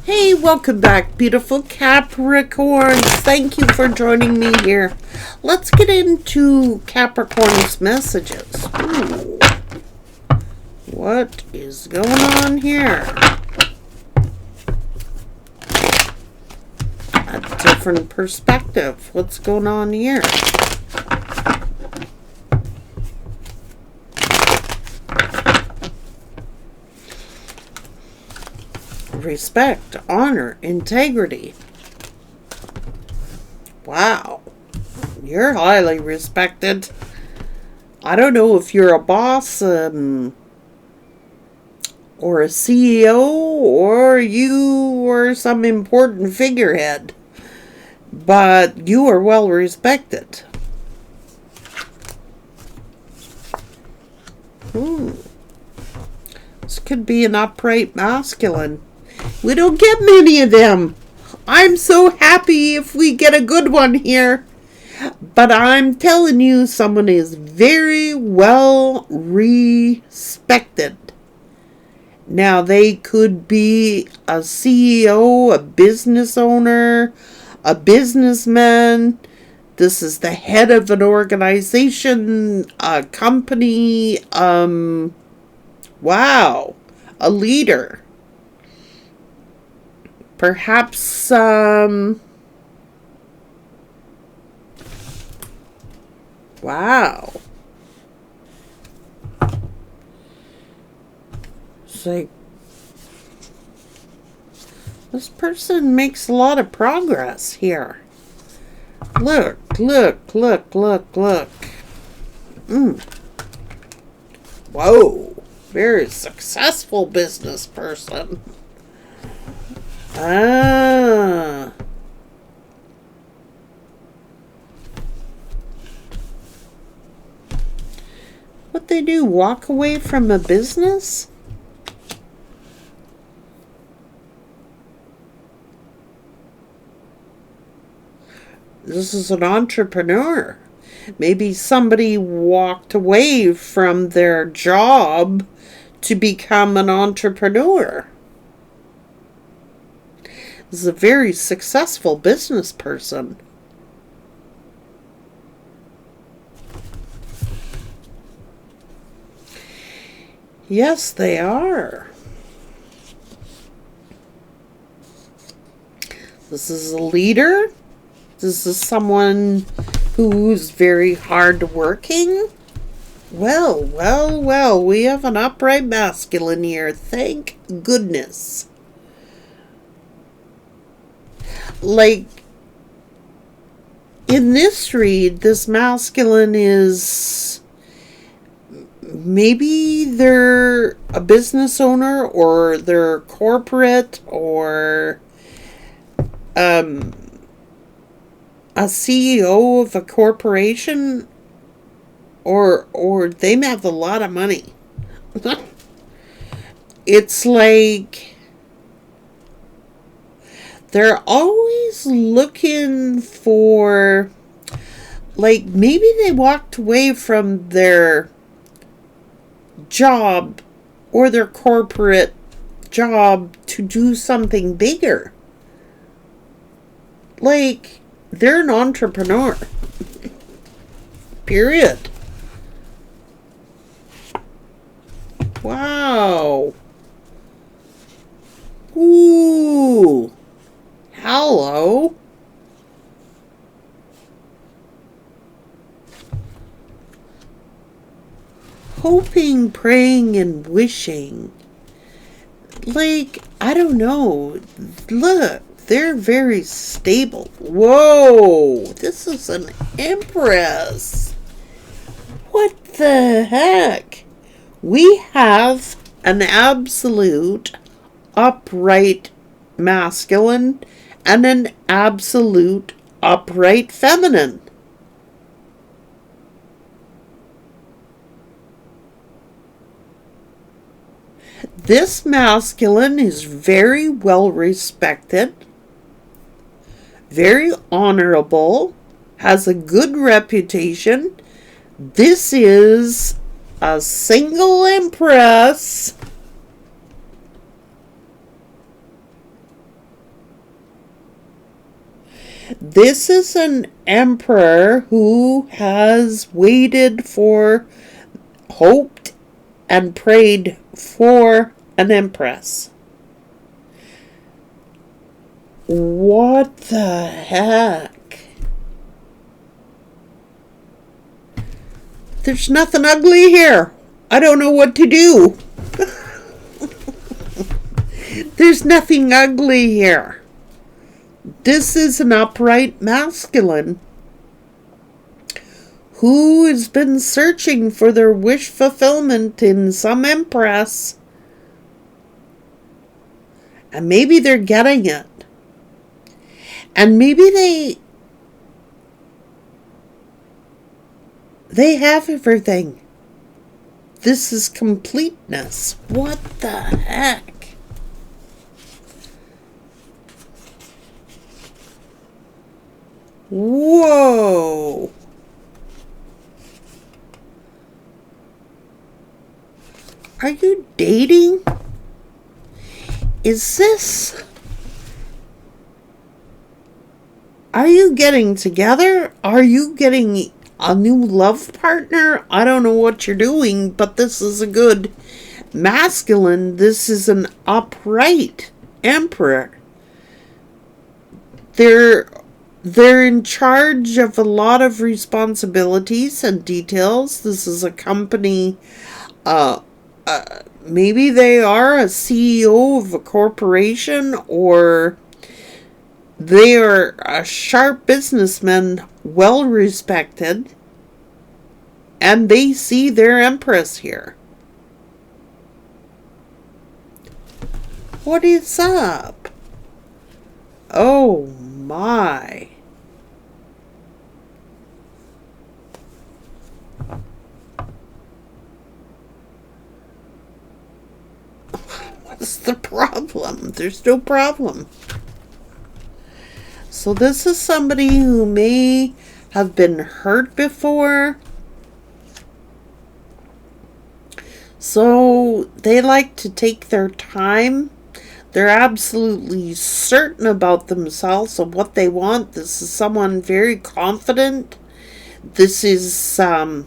Hey, welcome back, beautiful Capricorns. Thank you for joining me here. Let's get into Capricorn's messages. Ooh. What is going on here? A different perspective. What's going on here? Respect, honor, integrity. Wow. You're highly respected. I don't know if you're a boss or a CEO or you are some important figurehead, but you are well respected. This could be an upright masculine. We don't get many of them. I'm so happy if we get a good one here. But I'm telling you, someone is very well respected. Now, they could be a CEO, a business owner, a businessman. This is the head of an organization, a company. Wow, a leader. Perhaps, wow. It's like, this person makes a lot of progress here. Look. Whoa, very successful business person. What they do, walk away from a business? This is an entrepreneur. Maybe somebody walked away from their job to become an entrepreneur. This is a very successful business person. Yes, they are. This is a leader. This is someone who's very hardworking. Well, we have an upright masculine here. Thank goodness. Like, in this read, this masculine is, maybe they're a business owner or they're corporate or a CEO of a corporation, or they have a lot of money. It's like they're always looking for, like, maybe they walked away from their job or their corporate job to do something bigger. Like, they're an entrepreneur. Period. Wow. Ooh. Hello. Hoping, praying, and wishing. Like, I don't know. Look, they're very stable. Whoa, this is an Empress. What the heck? We have an absolute upright masculine and an absolute upright feminine. This masculine is very well respected, very honorable, has a good reputation. This is a single Empress This is an emperor who has waited for, hoped, and prayed for an empress. What the heck? There's nothing ugly here. I don't know what to do. There's nothing ugly here. This is an upright masculine who has been searching for their wish fulfillment in some empress. And maybe they're getting it. And maybe they have everything. This is completeness. What the heck? Whoa. Are you dating? Is this... Are you getting together? Are you getting a new love partner? I don't know what you're doing, but this is a good masculine. This is an upright emperor. They're in charge of a lot of responsibilities and details. This is a company, maybe they are a CEO of a corporation, or they are a sharp businessman, well respected, and they see their empress here. What is up? Oh my. What's the problem? There's no problem. So this is somebody who may have been hurt before. So they like to take their time. They're absolutely certain about themselves and what they want. This is someone very confident. This is, I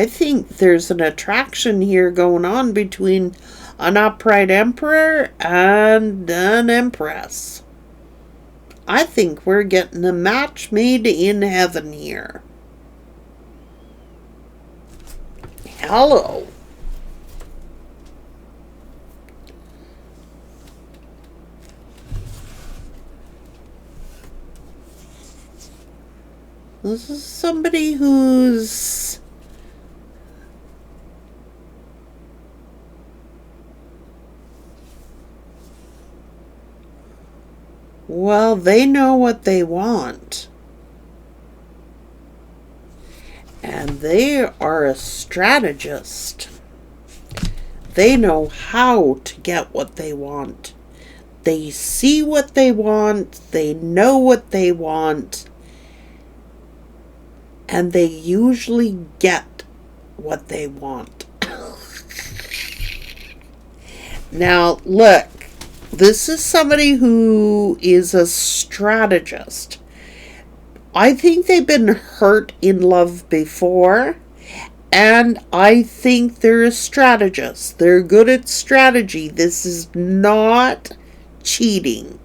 think there's an attraction here going on between an upright emperor and an empress. I think we're getting a match made in heaven here. Hello. This is somebody who's... Well, they know what they want. And they are a strategist. They know how to get what they want. They see what they want. They know what they want. And they usually get what they want. Now, look. This is somebody who is a strategist. I think they've been hurt in love before, and I think they're a strategist. They're good at strategy. This is not cheating.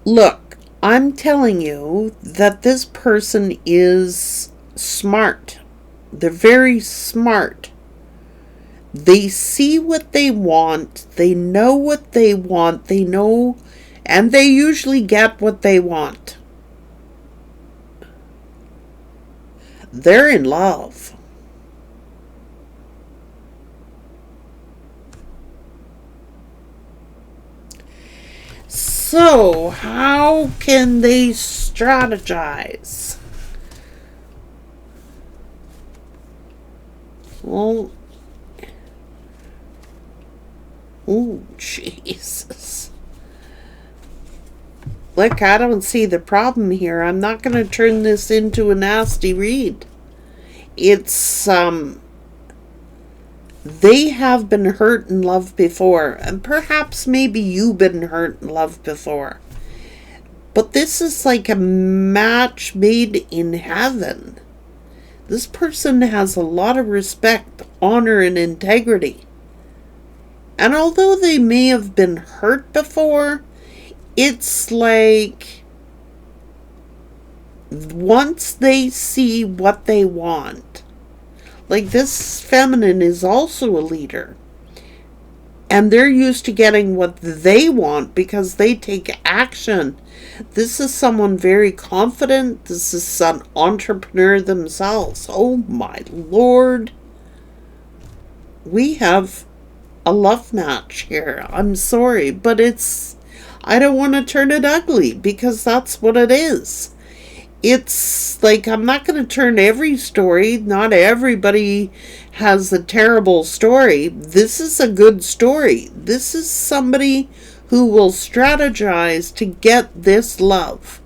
Look, I'm telling you that this person is smart. They're very smart. They see what they want, they know what they want, they know, and they usually get what they want. They're in love. So, how can they strategize? Well, oh, Jesus. Look, I don't see the problem here. I'm not going to turn this into a nasty read. It's, they have been hurt in love before, and perhaps maybe you've been hurt in love before. But this is like a match made in heaven. This person has a lot of respect, honor, and integrity. And although they may have been hurt before, it's like once they see what they want, like this feminine is also a leader. And they're used to getting what they want because they take action. This is someone very confident. This is an entrepreneur themselves. Oh my Lord. We have a love match here. I'm sorry, but I don't want to turn it ugly because that's what it is. It's like, I'm not going to turn every story. Not everybody has a terrible story. This is a good story. This is somebody who will strategize to get this love.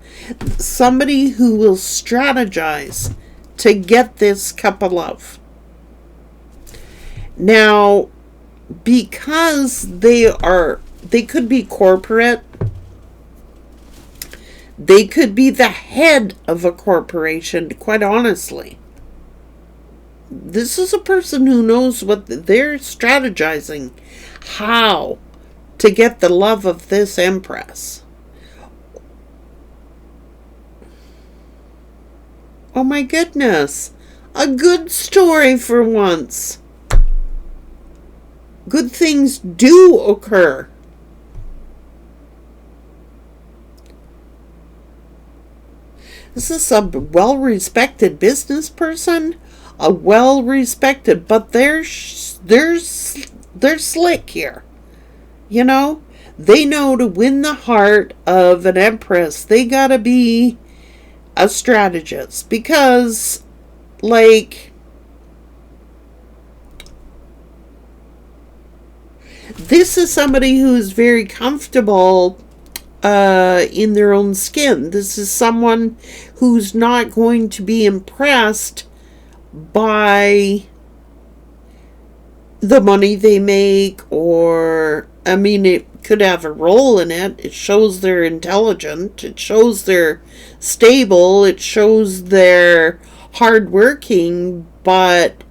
Somebody who will strategize to get this cup of love. Now, because they could be corporate. They could be the head of a corporation, quite honestly. This is a person who knows what they're strategizing, how to get the love of this Empress. Oh my goodness. A good story for once. Good things do occur. This is a well-respected business person, a well-respected, but they're slick here. You know, they know to win the heart of an Empress, they gotta be a strategist because, like, this is somebody who's very comfortable in their own skin. This is someone who's not going to be impressed by the money they make, or, I mean, it could have a role in it. It shows they're intelligent. It shows they're stable. It shows they're hardworking. But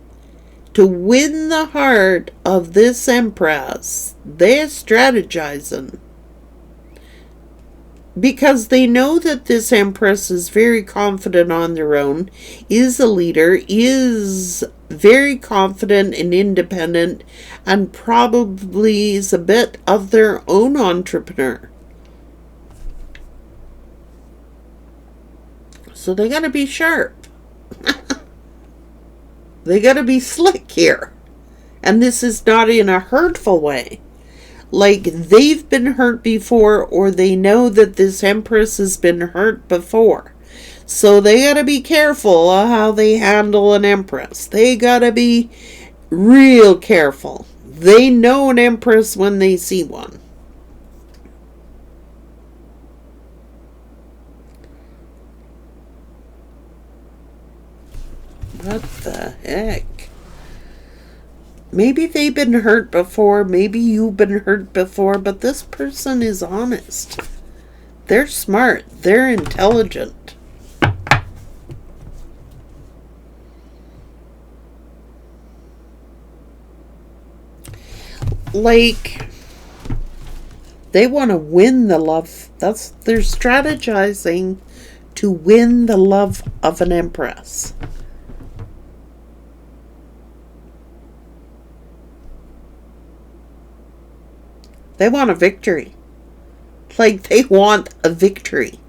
to win the heart of this Empress, they're strategizing. Because they know that this Empress is very confident on their own, is a leader, is very confident and independent, and probably is a bit of their own entrepreneur. So they gotta be sharp. They gotta be slick here. And this is not in a hurtful way. Like, they've been hurt before, or they know that this Empress has been hurt before. So they gotta be careful of how they handle an Empress. They gotta be real careful. They know an Empress when they see one. What the heck? Maybe they've been hurt before, maybe you've been hurt before, but this person is honest. They're smart, they're intelligent. Like, they want to win the love. They're strategizing to win the love of an Empress. They want a victory. Like, they want a victory.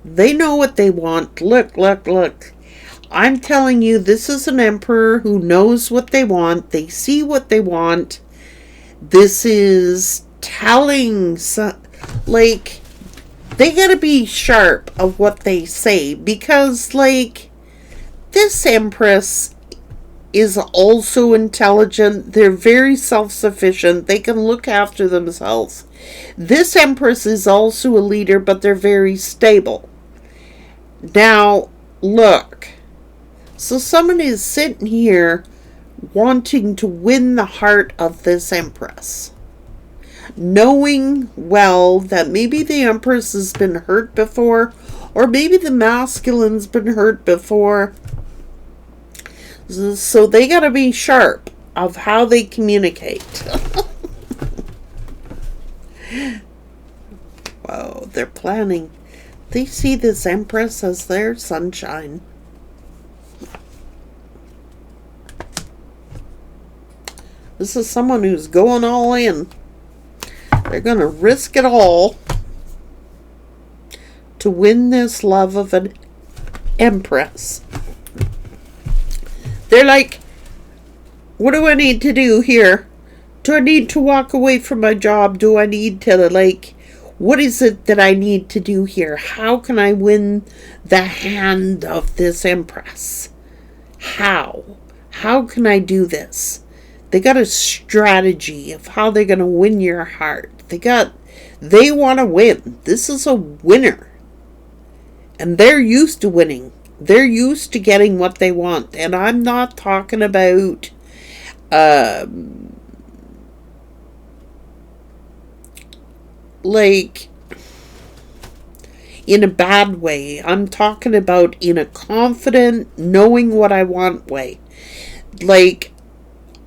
They know what they want. Look, look, look. I'm telling you, this is an emperor who knows what they want. They see what they want. This is telling, like, they gotta be sharp of what they say. Because, like, this Empress is also intelligent. They're very self-sufficient. They can look after themselves. This Empress is also a leader, but they're very stable. Now, look. So someone is sitting here wanting to win the heart of this Empress. Knowing well that maybe the Empress has been hurt before, or maybe the masculine's been hurt before. So they gotta be sharp of how they communicate. Wow, they're planning. They see this Empress as their sunshine. This is someone who's going all in. They're going to risk it all to win this love of an Empress. They're like, what do I need to do here? Do I need to walk away from my job? Do I need to, like, what is it that I need to do here? How can I win the hand of this Empress? How? How can I do this? They got a strategy of how they're going to win your heart. They want to win. This is a winner. And they're used to winning. They're used to getting what they want. And I'm not talking about like in a bad way. I'm talking about in a confident, knowing what I want way. Like,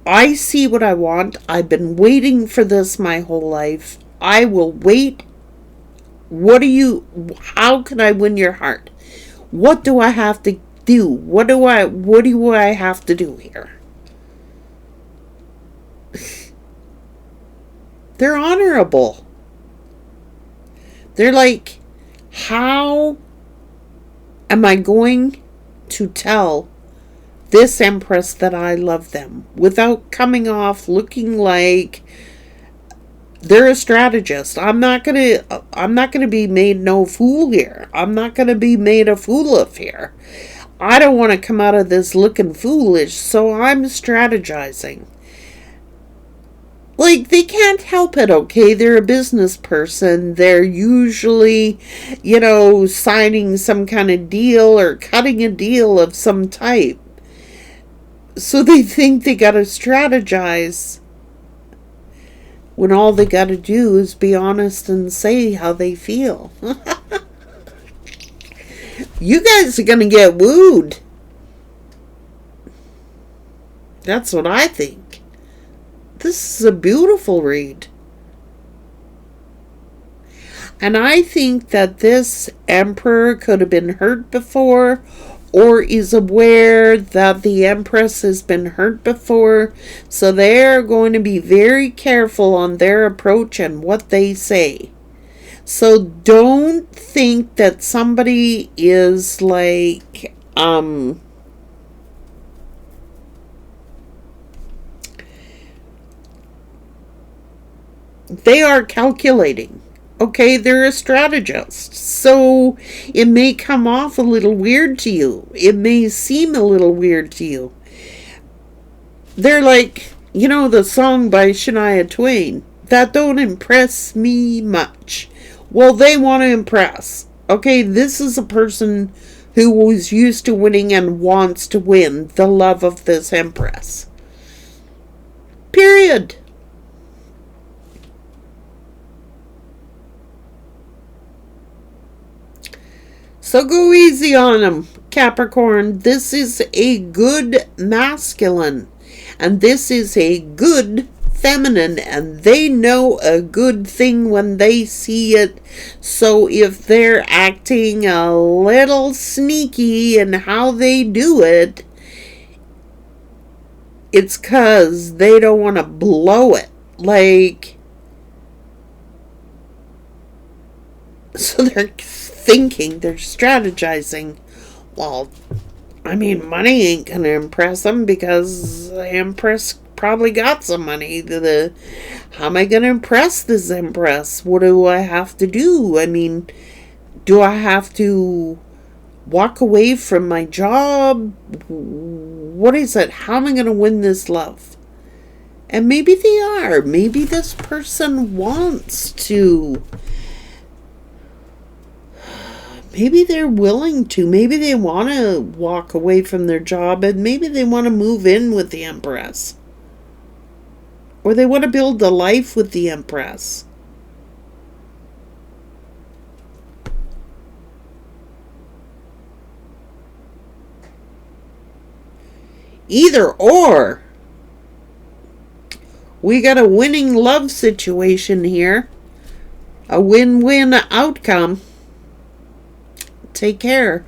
I see what I want. I've been waiting for this my whole life. I will wait. How can I win your heart? What do I have to do? What do I have to do here? They're honorable. They're like, how am I going to tell this Empress that I love them without coming off looking like they're a strategist? I'm not gonna be made no fool here. I'm not gonna be made a fool of here. I don't want to come out of this looking foolish, so I'm strategizing. Like, they can't help it, okay? They're a business person. They're usually, signing some kind of deal or cutting a deal of some type. So they think they gotta strategize when all they gotta do is be honest and say how they feel. You guys are gonna get wooed. That's what I think. This is a beautiful read. And I think that this Emperor could have been hurt before, or is aware that the Empress has been hurt before, so they're going to be very careful on their approach and what they say. So don't think that somebody is like, they are calculating. Okay, they're a strategist, so it may come off a little weird to you. It may seem a little weird to you. They're like, the song by Shania Twain, that don't impress me much. Well, they want to impress. Okay, this is a person who was used to winning and wants to win the love of this Empress. Period. So go easy on them, Capricorn. This is a good masculine. And this is a good feminine. And they know a good thing when they see it. So if they're acting a little sneaky in how they do it, it's 'cause they don't want to blow it. Like, so they're thinking, they're strategizing. Well, money ain't gonna impress them because the Empress probably got some money. How am I gonna impress this Empress? What do I have to do? Do I have to walk away from my job? What is it? How am I gonna win this love? And maybe they are. Maybe this person wants to. maybe they're willing to. Maybe they want to walk away from their job, and maybe they want to move in with the Empress. Or they want to build a life with the Empress. Either or. We got a winning love situation here. A win-win outcome. Take care.